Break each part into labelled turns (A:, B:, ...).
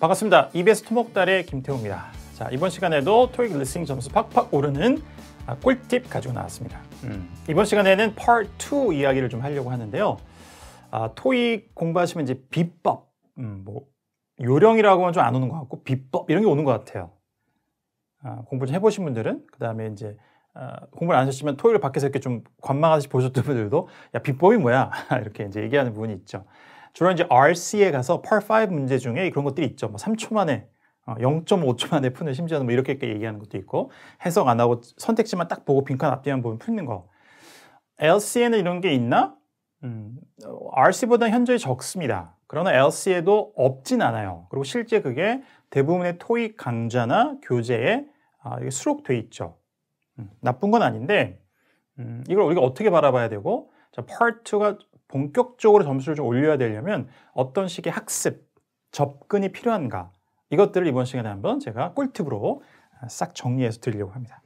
A: 반갑습니다. EBS 토목달의 김태우입니다. 자, 이번 시간에도 토익 리스닝 점수 팍팍 오르는 꿀팁 가지고 나왔습니다. 이번 시간에는 Part 2 이야기를 좀 하려고 하는데요. 토익 공부하시면 이제 비법, 뭐 요령이라고 하면 좀 안 오는 것 같고 비법 이런 게 오는 것 같아요. 공부 좀 해보신 분들은 그 다음에 이제 공부를 안 하셨지만 토익을 밖에서 이렇게 좀 관망하듯이 보셨던 분들도 야 비법이 뭐야 이렇게 이제 얘기하는 부분이 있죠. 주로 이제 RC에 가서 Part 5 문제 중에 그런 것들이 있죠. 뭐 3초 만에 0.5초 만에 푸는, 심지어는 뭐 이렇게 얘기하는 것도 있고, 해석 안 하고 선택지만 딱 보고 빈칸 앞뒤만 보면 풀는 거. LC에는 이런 게 있나? RC보다 현저히 적습니다. 그러나 LC에도 없진 않아요. 그리고 실제 그게 대부분의 토익 강좌나 교재에 수록돼 있죠. 나쁜 건 아닌데 이걸 우리가 어떻게 바라봐야 되고, 자, Part 2가 본격적으로 점수를 좀 올려야 되려면 어떤 식의 학습, 접근이 필요한가, 이것들을 이번 시간에 한번 제가 꿀팁으로 싹 정리해서 드리려고 합니다.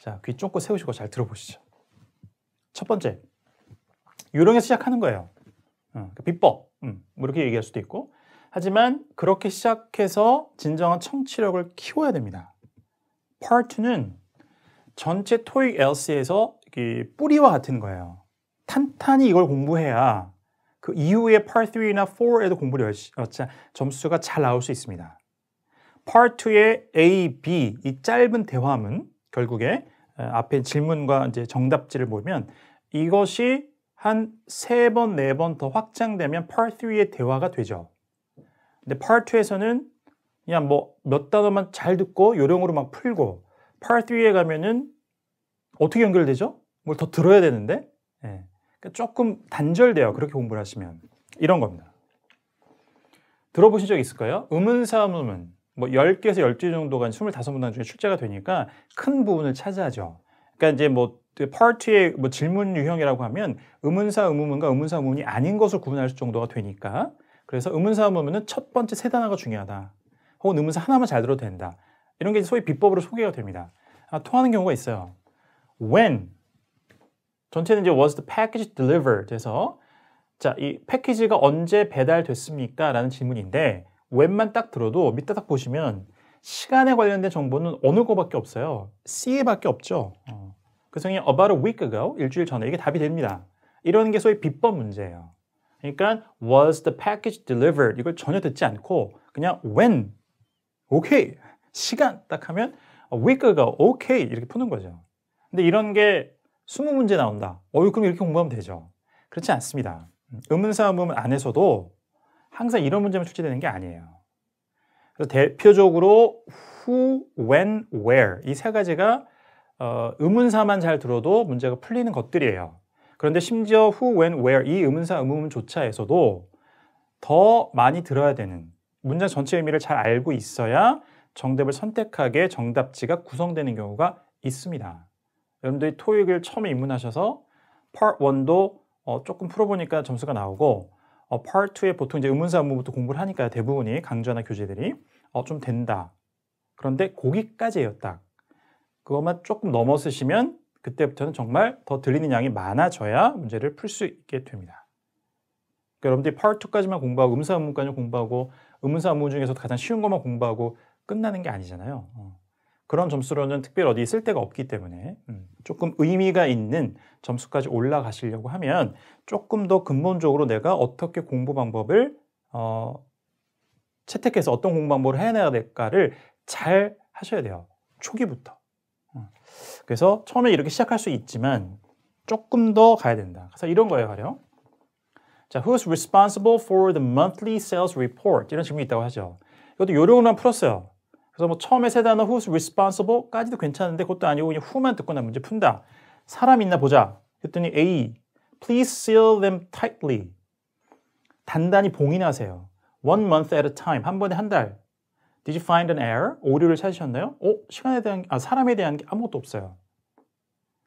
A: 자, 귀 쫑긋 세우시고 잘 들어보시죠. 첫 번째, 요령에서 시작하는 거예요. 비법, 뭐 이렇게 얘기할 수도 있고, 하지만 그렇게 시작해서 진정한 청취력을 키워야 됩니다. Part 2는 전체 토익 LC에서 뿌리와 같은 거예요. 탄탄히 이걸 공부해야 그 이후에 Part 3나 4에도 공부를 점수가 잘 나올 수 있습니다. Part 2의 A, B, 이 짧은 대화문, 결국에 앞에 질문과 이제 정답지를 보면 이것이 한 3번, 4번 더 확장되면 Part 3의 대화가 되죠. 근데 Part 2에서는 그냥 뭐 몇 단어만 잘 듣고 요령으로 막 풀고, Part 3에 가면은 어떻게 연결되죠? 뭘 더 들어야 되는데, 그러니까 조금 단절돼요. 그렇게 공부를 하시면. 이런 겁니다. 들어보신 적 있을 거예요? 의문사문문, 뭐 10개에서 12개 정도가 25문장 중에 출제가 되니까 큰 부분을 차지하죠. 그러니까 이제 뭐 Part 2의 뭐 질문 유형이라고 하면 의문사 의문문과 의문사 의문문이 아닌 것을 구분할 정도가 되니까, 그래서 의문사 의문문은 첫 번째 세 단어가 중요하다, 혹은 의문사 하나만 잘 들어도 된다, 이런 게 소위 비법으로 소개가 됩니다. 통하는 경우가 있어요. When, 전체는 이제 was the package delivered 해서, 자, 이 패키지가 언제 배달됐습니까? 라는 질문인데, when만 딱 들어도 밑에 딱 보시면 시간에 관련된 정보는 어느 거밖에 없어요. C에밖에 없죠. 그래서 그냥 about a week ago, 일주일 전에, 이게 답이 됩니다. 이런 게 소위 비법 문제예요. 그러니까 was the package delivered 이걸 전혀 듣지 않고 그냥 when, 오케이, 시간 딱 하면 a week ago, 오케이, 이렇게 푸는 거죠. 근데 이런 게 20문제 나온다. 그럼 이렇게 공부하면 되죠. 그렇지 않습니다. 의문사 의문문 안에서도 항상 이런 문제만 출제되는 게 아니에요. 그래서 대표적으로 who, when, where 이 세 가지가 의문사만 잘 들어도 문제가 풀리는 것들이에요. 그런데 심지어 who, when, where 이 의문사 의문문조차에서도 더 많이 들어야 되는, 문장 전체 의미를 잘 알고 있어야 정답을 선택하게 정답지가 구성되는 경우가 있습니다. 여러분들이 토익을 처음에 입문하셔서 Part 1도 조금 풀어보니까 점수가 나오고, Part 2에 보통 이제 의문사 의문문부터 공부를 하니까 대부분이 강좌나 교재들이 좀 된다. 그런데 거기까지예요, 딱. 그것만 조금 넘어서시면 그때부터는 정말 더 들리는 양이 많아져야 문제를 풀 수 있게 됩니다. 그러니까 여러분들이 Part 2까지만 공부하고 의문사 의문문까지 공부하고 의문사 의문문 중에서도 가장 쉬운 것만 공부하고 끝나는 게 아니잖아요. 그런 점수로는 특별히 어디 쓸 데가 없기 때문에 조금 의미가 있는 점수까지 올라가시려고 하면 조금 더 근본적으로 내가 어떻게 공부 방법을 채택해서 어떤 공부 방법을 해내야 될까를 잘 하셔야 돼요. 초기부터. 그래서 처음에 이렇게 시작할 수 있지만 조금 더 가야 된다. 그래서 이런 거예요, 가령. 자, who's responsible for the monthly sales report? 이런 질문이 있다고 하죠. 이것도 요령으로만 풀었어요. 그래서 뭐 처음에 세 단어 who's responsible까지도 괜찮은데 그것도 아니고 그냥 who만 듣고 나 문제 푼다. 사람 있나 보자. 그랬더니 A, please seal them tightly. 단단히 봉인하세요. 1 month at a time. 한 번에 한 달. Did you find an error? 오류를 찾으셨나요? 시간에 대한, 사람에 대한 게 아무것도 없어요.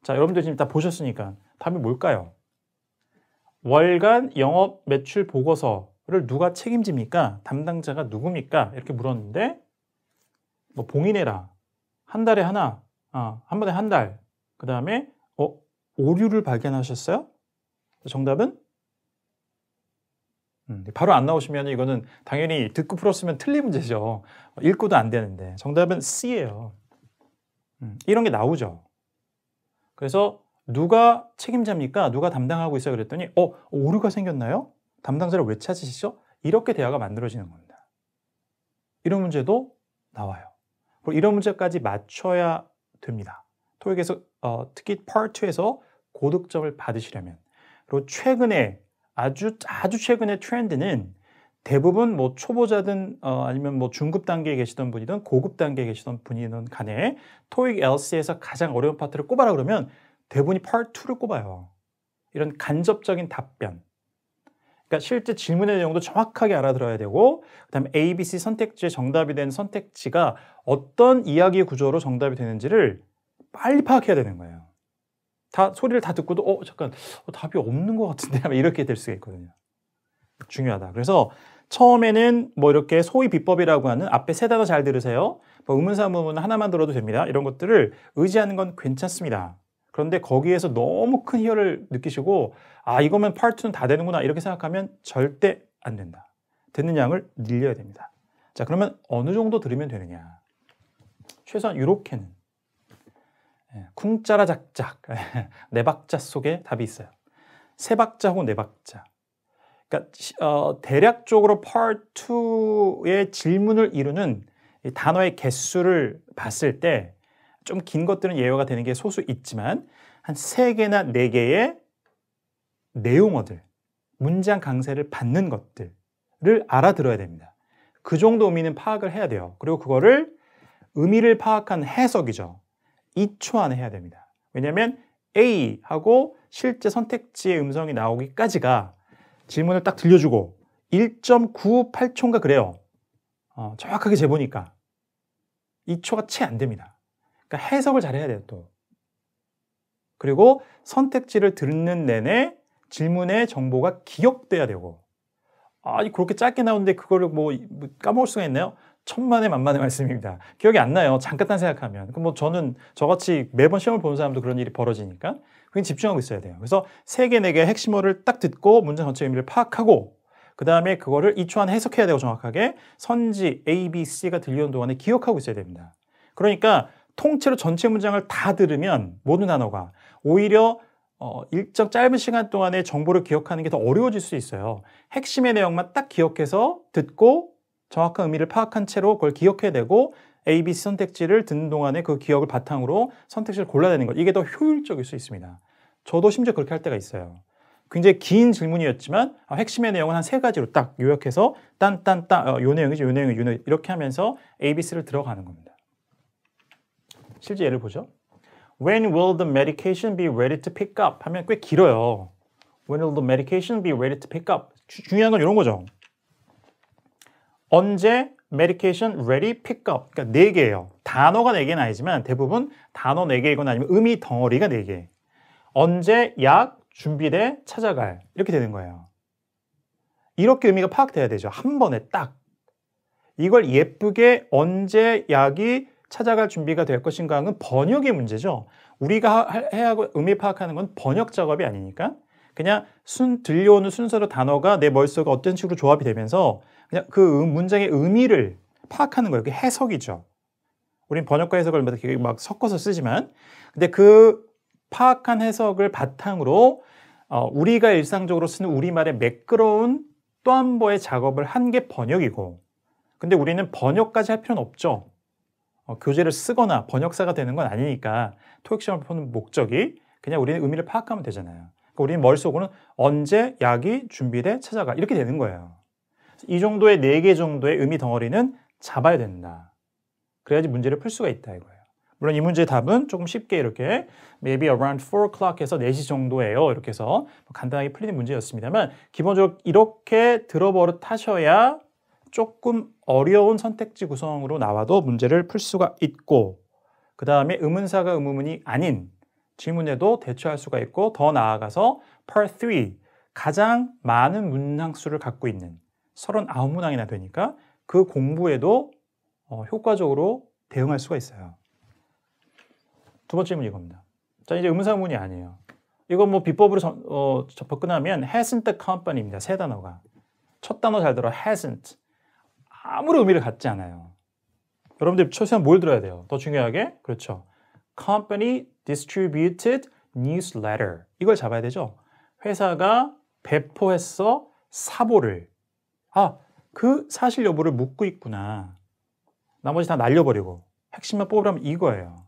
A: 자, 여러분들 지금 다 보셨으니까 답이 뭘까요? 월간 영업 매출 보고서를 누가 책임집니까? 담당자가 누굽니까? 이렇게 물었는데, 뭐 봉인해라. 한 달에 하나, 한 번에 한 달. 그 다음에 오류를 발견하셨어요? 정답은 바로 안 나오시면 이거는 당연히 듣고 풀었으면 틀린 문제죠. 읽고도 안 되는데 정답은 C예요. 이런 게 나오죠. 그래서 누가 책임자입니까? 누가 담당하고 있어요? 그랬더니 오류가 생겼나요? 담당자를 왜 찾으시죠? 이렇게 대화가 만들어지는 겁니다. 이런 문제도 나와요. 그리고 이런 문제까지 맞춰야 됩니다. 토익에서 특히 Part 2에서 고득점을 받으시려면. 그리고 최근에 아주 최근의 트렌드는 대부분 뭐 초보자든 아니면 뭐 중급 단계에 계시던 분이든 고급 단계에 계시던 분이든 간에 토익 LC에서 가장 어려운 파트를 꼽아라 그러면 대부분이 Part 2를 꼽아요. 이런 간접적인 답변. 그러니까 실제 질문의 내용도 정확하게 알아들어야 되고 그다음에 A, B, C 선택지의 정답이 된 선택지가 어떤 이야기 구조로 정답이 되는지를 빨리 파악해야 되는 거예요. 소리를 다 듣고도 잠깐 답이 없는 것 같은데 이렇게 될 수가 있거든요. 중요하다. 그래서 처음에는 뭐 이렇게 소위 비법이라고 하는 앞에 세 단어 잘 들으세요. 뭐 의문사 의문문 하나만 들어도 됩니다. 이런 것들을 의지하는 건 괜찮습니다. 그런데 거기에서 너무 큰 희열을 느끼시고 이거면 파트는 다 되는구나 이렇게 생각하면 절대 안 된다. 듣는 양을 늘려야 됩니다. 자, 그러면 어느 정도 들으면 되느냐. 최소한 이렇게는 쿵짜라 작작 네 박자 속에 답이 있어요. 세 박자 혹은 네 박자. 그러니까 대략적으로 Part 2의 질문을 이루는 이 단어의 개수를 봤을 때 좀 긴 것들은 예외가 되는 게 소수 있지만 한 3개나 4개의 내용어들, 문장 강세를 받는 것들을 알아들어야 됩니다. 그 정도 의미는 파악을 해야 돼요. 그리고 그거를 의미를 파악한 해석이죠. 2초 안에 해야 됩니다. 왜냐하면 A하고 실제 선택지의 음성이 나오기까지가 질문을 딱 들려주고 1.98초인가 그래요. 정확하게 재보니까 2초가 채 안 됩니다. 그러니까 해석을 잘해야 돼요 또. 그리고 선택지를 듣는 내내 질문의 정보가 기억돼야 되고 그렇게 짧게 나오는데 그거를 뭐 까먹을 수가 있나요? 천만의 만만의 말씀입니다. 기억이 안 나요. 잠깐 생각하면. 그럼 뭐 저같이 매번 시험을 보는 사람도 그런 일이 벌어지니까 그냥 집중하고 있어야 돼요. 그래서 3개, 4개의 핵심어를 딱 듣고 문장 전체 의미를 파악하고 그 다음에 그거를 2초 안에 해석해야 되고 정확하게 선지 A, B, C가 들려오는 동안에 기억하고 있어야 됩니다. 그러니까 통째로 전체 문장을 다 들으면 모든 단어가 오히려 일정 짧은 시간 동안에 정보를 기억하는 게 더 어려워질 수 있어요. 핵심의 내용만 딱 기억해서 듣고 정확한 의미를 파악한 채로 그걸 기억해야 되고 A, B, C 선택지를 듣는 동안에 그 기억을 바탕으로 선택지를 골라내는 것. 이게 더 효율적일 수 있습니다. 저도 심지어 그렇게 할 때가 있어요. 굉장히 긴 질문이었지만 핵심의 내용은 한 3가지로 딱 요약해서 딴딴딴 요 내용이지 요 내용이 이렇게 하면서 A, B, C를 들어가는 겁니다. 실제 예를 보죠. When will the medication be ready to pick up? 하면 꽤 길어요. When will the medication be ready to pick up? 중요한 건 이런 거죠. 언제 medication ready pick up? 그러니까 4개예요. 단어가 4개는 아니지만 대부분 단어 4개이거나 아니면 의미 덩어리가 4개. 언제 약 준비돼 찾아갈 이렇게 되는 거예요. 이렇게 의미가 파악돼야 되죠. 한 번에 딱. 이걸 예쁘게 언제 약이 찾아갈 준비가 될 것인가 하는 번역의 문제죠. 우리가 해야 하고 의미 파악하는 건 번역 작업이 아니니까 그냥 들려오는 순서로 단어가 내 머릿속에 어떤 식으로 조합이 되면서 그냥 그 문장의 의미를 파악하는 거예요. 그게 해석이죠. 우린 번역과 해석을 막 섞어서 쓰지만 근데 그 파악한 해석을 바탕으로 우리가 일상적으로 쓰는 우리말의 매끄러운 또 한 번의 작업을 한 게 번역이고 근데 우리는 번역까지 할 필요는 없죠. 교재를 쓰거나 번역사가 되는 건 아니니까 토익 시험을 보는 목적이 그냥 우리는 의미를 파악하면 되잖아요. 그러니까 우리는 머릿속으로는 언제 약이 준비돼 찾아가 이렇게 되는 거예요. 이 정도의 4개 정도의 의미 덩어리는 잡아야 된다. 그래야지 문제를 풀 수가 있다 이거예요. 물론 이 문제의 답은 조금 쉽게 이렇게 maybe around 4 o'clock에서 4시 정도예요. 이렇게 해서 간단하게 풀리는 문제였습니다만 기본적으로 이렇게 들어버릇하셔야 조금 어려운 선택지 구성으로 나와도 문제를 풀 수가 있고 그 다음에 의문사가 의문문이 아닌 질문에도 대처할 수가 있고 더 나아가서 Part 3 가장 많은 문항수를 갖고 있는 39문항이나 되니까 그 공부에도 효과적으로 대응할 수가 있어요. 두 번째 질문 이겁니다. 자, 이제 의문사 의문문이 아니에요. 이건 뭐 비법으로 접근하면 hasn't the company입니다. 세 단어가. 첫 단어 잘 들어. hasn't. 아무런 의미를 갖지 않아요. 여러분들 최소한 뭘 들어야 돼요? 더 중요하게. 그렇죠. company distributed newsletter. 이걸 잡아야 되죠. 회사가 배포했어 사보를. 아, 그 사실 여부를 묻고 있구나. 나머지 다 날려버리고 핵심만 뽑으라면 이거예요.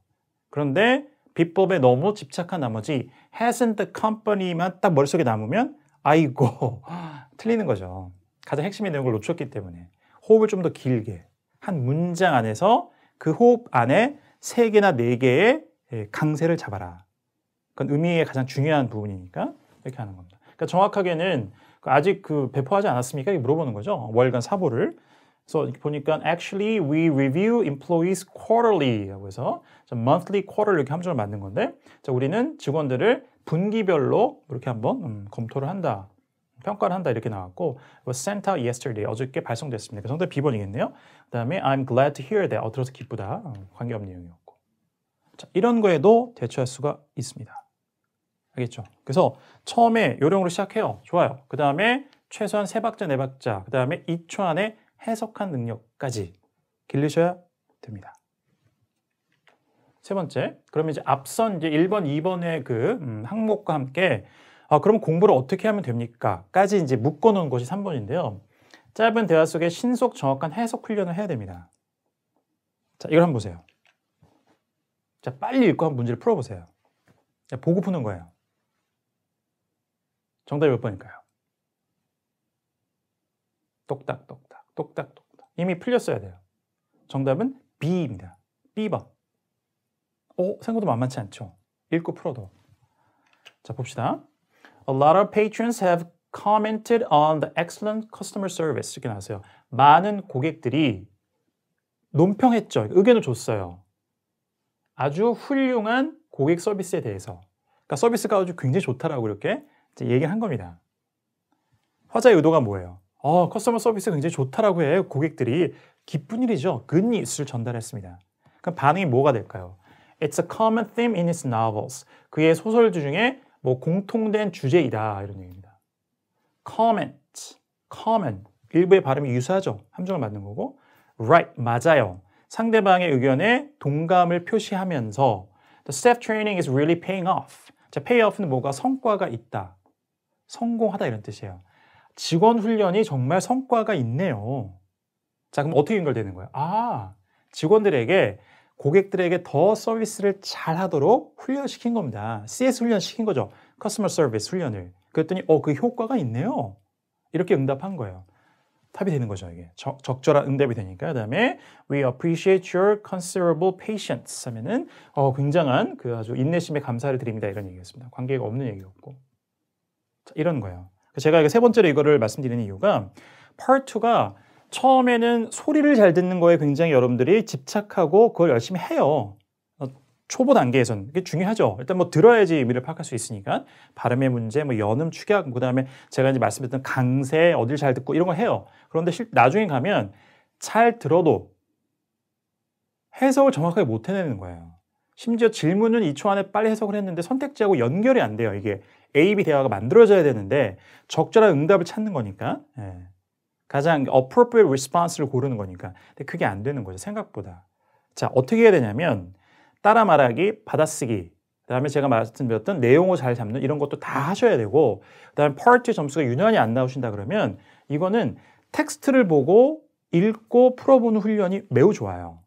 A: 그런데 비법에 너무 집착한 나머지 hasn't the company만 딱 머릿속에 남으면 아이고 틀리는 거죠. 가장 핵심의 내용을 놓쳤기 때문에 호흡을 좀 더 길게 한 문장 안에서 그 호흡 안에 3개나 4개의 강세를 잡아라. 그건 의미의 가장 중요한 부분이니까 이렇게 하는 겁니다. 그러니까 정확하게는 아직 배포하지 않았습니까? 이렇게 물어보는 거죠. 월간 사보를. 그래서 보니까 actually we review employees quarterly 라고 해서 monthly, quarter 이렇게 함정을 만든 건데 자, 우리는 직원들을 분기별로 이렇게 한번 검토를 한다. 평가를 한다 이렇게 나왔고 was sent out yesterday 어저께 발송됐습니다. 정답 B번이겠네요. 그다음에 I'm glad to hear that 들어서 기쁘다. 관계없는 내용이었고 자, 이런 거에도 대처할 수가 있습니다. 알겠죠? 그래서 처음에 요령으로 시작해요. 좋아요. 그 다음에 최소한 3박자, 4박자 그 다음에 2초 안에 해석한 능력까지 길르셔야 됩니다. 세 번째, 그러면 이제 앞선 이제 1번, 2번의 항목과 함께 그럼 공부를 어떻게 하면 됩니까? 까지 이제 묶어놓은 것이 3번인데요. 짧은 대화 속에 신속 정확한 해석 훈련을 해야 됩니다. 자, 이걸 한번 보세요. 자, 빨리 읽고 한번 문제를 풀어보세요. 자, 보고 푸는 거예요. 정답이 몇 번일까요? 똑딱똑딱, 똑딱똑딱. 이미 풀렸어야 돼요. 정답은 B입니다. B번. 생각보다 만만치 않죠? 읽고 풀어도. 자, 봅시다. A lot of patrons have commented on the excellent customer service. 이렇게 나왔어요. 많은 고객들이 논평했죠. 의견을 줬어요. 아주 훌륭한 고객 서비스에 대해서. 그러니까 서비스가 아주 굉장히 좋다라고 이렇게 이제 얘기를 한 겁니다. 화자의 의도가 뭐예요? 커스터머 서비스가 굉장히 좋다라고 해 고객들이 기쁜 일이죠. good news를 전달했습니다. 그럼 반응이 뭐가 될까요? It's a common theme in his novels. 그의 소설들 중에 뭐 공통된 주제이다 이런 얘기입니다. comment, common 일부의 발음이 유사하죠. 함정을 맞는 거고 right, 맞아요. 상대방의 의견에 동감을 표시하면서 The staff training is really paying off. 자, pay off는 뭐가 성과가 있다. 성공하다 이런 뜻이에요. 직원 훈련이 정말 성과가 있네요. 자, 그럼 어떻게 연결되는 거예요? 직원들에게 고객들에게 더 서비스를 잘 하도록 훈련시킨 겁니다. CS 훈련 시킨 거죠. Customer Service 훈련을. 그랬더니 그 효과가 있네요. 이렇게 응답한 거예요. 답이 되는 거죠, 이게. 적절한 응답이 되니까. 그다음에 We appreciate your considerable patience 하면은 굉장한 아주 인내심에 감사를 드립니다. 이런 얘기였습니다. 관계가 없는 얘기였고. 자, 이런 거예요. 제가 이거 세 번째로 이거를 말씀드리는 이유가 Part 2가 처음에는 소리를 잘 듣는 거에 굉장히 여러분들이 집착하고 그걸 열심히 해요. 초보 단계에서는 그게 중요하죠. 일단 뭐 들어야지 의미를 파악할 수 있으니까 발음의 문제, 뭐 연음, 축약, 그다음에 제가 이제 말씀드렸던 강세, 어딜 잘 듣고 이런 거 해요. 그런데 나중에 가면 잘 들어도 해석을 정확하게 못 해내는 거예요. 심지어 질문은 2초 안에 빨리 해석을 했는데 선택지하고 연결이 안 돼요. 이게 A, B 대화가 만들어져야 되는데 적절한 응답을 찾는 거니까. 가장 appropriate response를 고르는 거니까. 근데 그게 안 되는 거죠. 생각보다. 자, 어떻게 해야 되냐면 따라 말하기, 받아쓰기, 그다음에 제가 말씀드렸던 내용을 잘 잡는 이런 것도 다 하셔야 되고 그다음에 Part 2 점수가 유난히 안 나오신다 그러면 이거는 텍스트를 보고 읽고 풀어보는 훈련이 매우 좋아요.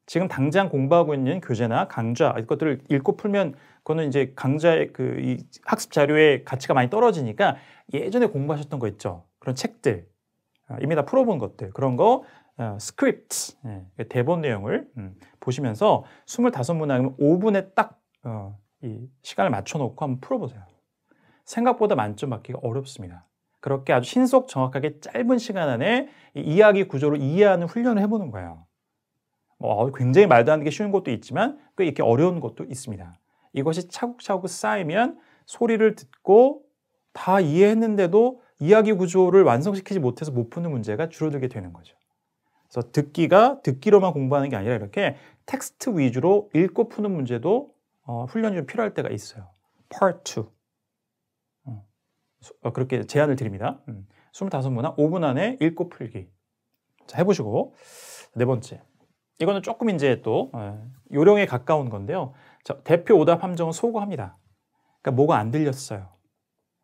A: 지금 당장 공부하고 있는 교재나 강좌 이것들을 읽고 풀면 그거는 이제 강좌의 이 학습 자료의 가치가 많이 떨어지니까 예전에 공부하셨던 거 있죠. 그런 책들 이미 다 풀어본 것들 그런 거 스크립트 대본 내용을 보시면서 25문항이면 5분에 딱 이 시간을 맞춰놓고 한번 풀어보세요. 생각보다 만점 받기가 어렵습니다. 그렇게 아주 신속 정확하게 짧은 시간 안에 이 이야기 구조를 이해하는 훈련을 해보는 거예요. 굉장히 말도 안 되게 쉬운 것도 있지만 꽤 이렇게 어려운 것도 있습니다. 이것이 차곡차곡 쌓이면 소리를 듣고 다 이해했는데도 이야기 구조를 완성시키지 못해서 못 푸는 문제가 줄어들게 되는 거죠. 그래서 듣기로만 공부하는 게 아니라 이렇게 텍스트 위주로 읽고 푸는 문제도 훈련이 좀 필요할 때가 있어요. Part 2. 그렇게 제안을 드립니다. 25문항 5분 안에 읽고 풀기. 자, 해보시고. 네 번째. 이거는 조금 이제 또 요령에 가까운 건데요. 자, 대표 오답 함정은 소거합니다. 그러니까 뭐가 안 들렸어요.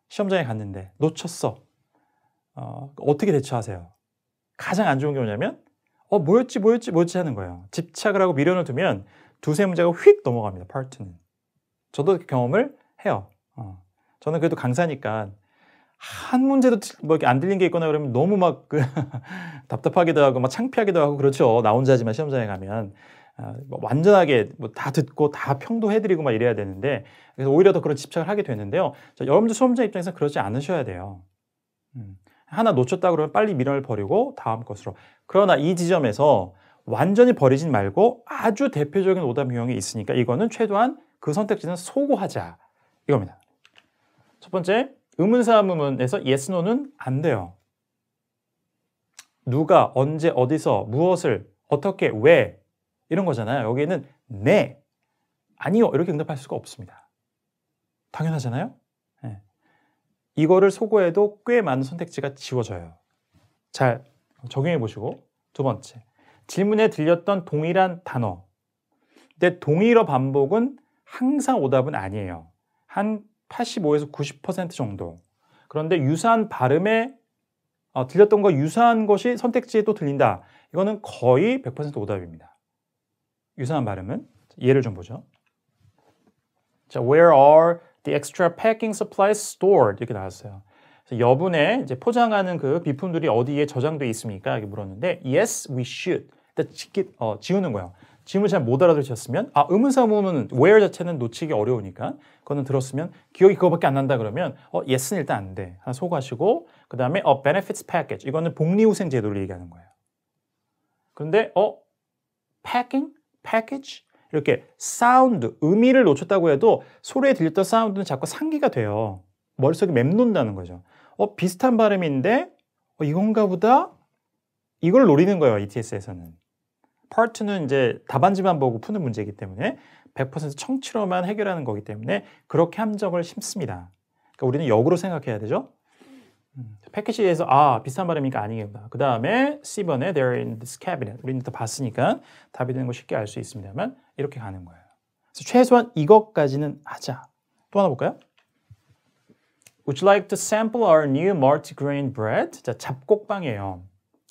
A: 시험장에 갔는데 놓쳤어. 어떻게 대처하세요? 가장 안 좋은 게 뭐냐면 뭐였지 하는 거예요. 집착을 하고 미련을 두면 두세 문제가 휙 넘어갑니다. 파트는. 저도 경험을 해요. 저는 그래도 강사니까 한 문제도 뭐 이렇게 안 들린 게 있거나 그러면 너무 막 답답하기도 하고 막 창피하기도 하고 그렇죠. 나 혼자지만 시험장에 가면 뭐 완전하게 뭐 다 듣고 다 평도해드리고 막 이래야 되는데 그래서 오히려 더 그런 집착을 하게 되는데요. 자, 여러분들 시험장 입장에서 그러지 않으셔야 돼요. 하나 놓쳤다 그러면 빨리 미련을 버리고 다음 것으로. 그러나 이 지점에서 완전히 버리진 말고 아주 대표적인 오답 유형이 있으니까 이거는 최소한 그 선택지는 소고하자 이겁니다. 첫 번째, 의문사문에서 yes, no는 안 돼요. 누가, 언제, 어디서, 무엇을, 어떻게, 왜 이런 거잖아요. 여기에는 네, 아니요 이렇게 응답할 수가 없습니다. 당연하잖아요. 네. 이거를 소거해도 꽤 많은 선택지가 지워져요. 잘 적용해 보시고. 두 번째, 질문에 들렸던 동일한 단어. 근데 동일어 반복은 항상 오답은 아니에요. 한 85에서 90% 정도. 그런데 유사한 발음에 들렸던 거 유사한 것이 선택지에 또 들린다. 이거는 거의 100% 오답입니다. 유사한 발음은 예를 좀 보죠. 자, where are the extra packing supplies stored? 이렇게 나왔어요. 그래서 여분의 이제 포장하는 그 비품들이 어디에 저장돼 있습니까? 이렇게 물었는데 yes, we should. 일단 지우는 거예요. 질문을 잘 못 알아들으셨으면 의문사문은 where 자체는 놓치기 어려우니까 그거는 들었으면 기억이 그거밖에 안 난다 그러면 yes는 일단 안 돼. 하나 소거하시고 그 다음에 benefits package 이거는 복리후생 제도를 얘기하는 거예요. 그런데 packing, package 이렇게 사운드, 의미를 놓쳤다고 해도 소리에 들렸던 사운드는 자꾸 상기가 돼요. 머릿속에 맴돈다는 거죠. 비슷한 발음인데 이건가 보다? 이걸 노리는 거예요. ETS에서는. 파트는 이제 답안지만 보고 푸는 문제이기 때문에 100% 청취로만 해결하는 거기 때문에 그렇게 함정을 심습니다. 그러니까 우리는 역으로 생각해야 되죠. 패키지에서 비슷한 발음이니까 아니겠다. 그 다음에 C번에 they're in this cabinet. 우리는 다 봤으니까 답이 되는 거 쉽게 알 수 있습니다만 이렇게 가는 거예요. 그래서 최소한 이것까지는 하자. 또 하나 볼까요? Would you like to sample our new multigrain bread? 자, 잡곡빵이에요.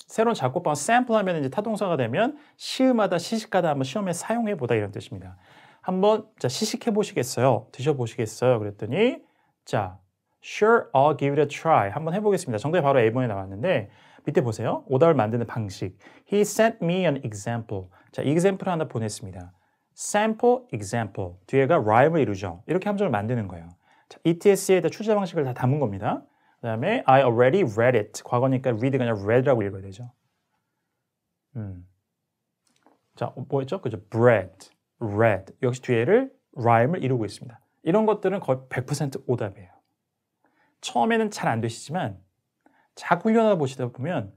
A: 새로운 잡곡빵 샘플하면 이제 타동사가 되면 시음하다, 시식하다 한번 시험에 사용해 보다 이런 뜻입니다. 한번 자 시식해 보시겠어요? 드셔 보시겠어요? 그랬더니 자 Sure, I'll give it a try. 한번 해보겠습니다. 정답이 바로 A번에 나왔는데 밑에 보세요. 오답을 만드는 방식. He sent me an example. 자, example 하나 보냈습니다. Sample, example. 뒤에가 rhyme을 이루죠. 이렇게 함정을 만드는 거예요. 자, ETS에다 출제 방식을 다 담은 겁니다. 그 다음에 I already read it. 과거니까 read가 아니라 read라고 읽어야 되죠. 자, 뭐였죠? 그죠? bread, read. 역시 뒤에를 rhyme을 이루고 있습니다. 이런 것들은 거의 100% 오답이에요. 처음에는 잘 안 되시지만 자꾸 훈련하다 보시다 보면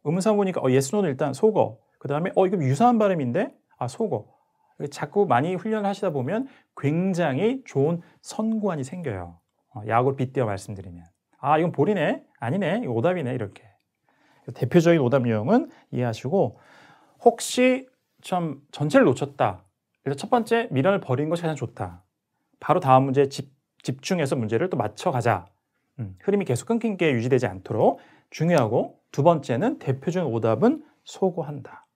A: 의문사 보니까 yes, no는 일단 속어. 그 다음에 이거 유사한 발음인데 속어. 자꾸 많이 훈련을 하시다 보면 굉장히 좋은 선구안이 생겨요. 야구를 빗대어 말씀드리면 이건 볼이네, 아니네, 이거 오답이네 이렇게. 대표적인 오답 유형은 이해하시고 혹시 좀 전체를 놓쳤다. 그래서 첫 번째 미련을 버린 것이 가장 좋다. 바로 다음 문제에 집중해서 문제를 또 맞춰가자. 흐름이 계속 끊긴 게 유지되지 않도록 중요하고 두 번째는 대표적인 오답은 소거한다.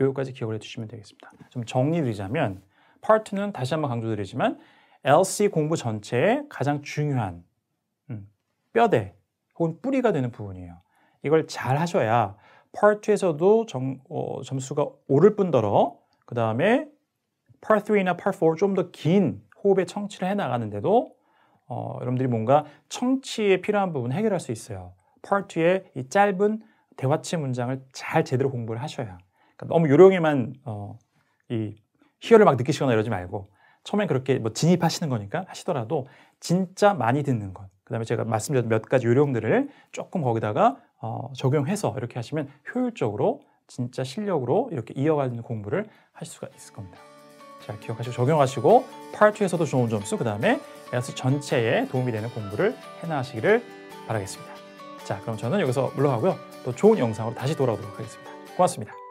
A: 여기까지 기억을 해주시면 되겠습니다. 좀 정리드리자면 파트는 다시 한번 강조드리지만 LC 공부 전체에 가장 중요한 뼈대 혹은 뿌리가 되는 부분이에요. 이걸 잘 하셔야 Part 2에서도 점수가 오를 뿐더러 그 다음에 Part 3나 Part 4 좀 더 긴 호흡의 청취를 해나가는데도 여러분들이 뭔가 청취에 필요한 부분 해결할 수 있어요. Part 2의 이 짧은 대화체 문장을 잘 제대로 공부를 하셔야. 그러니까 너무 요령에만 이 희열을 막 느끼시거나 이러지 말고 처음엔 그렇게 뭐 진입하시는 거니까 하시더라도 진짜 많이 듣는 것. 그 다음에 제가 말씀드렸던 몇 가지 요령들을 조금 거기다가 적용해서 이렇게 하시면 효율적으로 진짜 실력으로 이렇게 이어가는 공부를 할 수가 있을 겁니다. 자, 기억하시고 적용하시고 Part 2에서도 좋은 점수, 그 다음에 IELTS 전체에 도움이 되는 공부를 해나가시기를 바라겠습니다. 자, 그럼 저는 여기서 물러가고요. 또 좋은 영상으로 다시 돌아오도록 하겠습니다. 고맙습니다.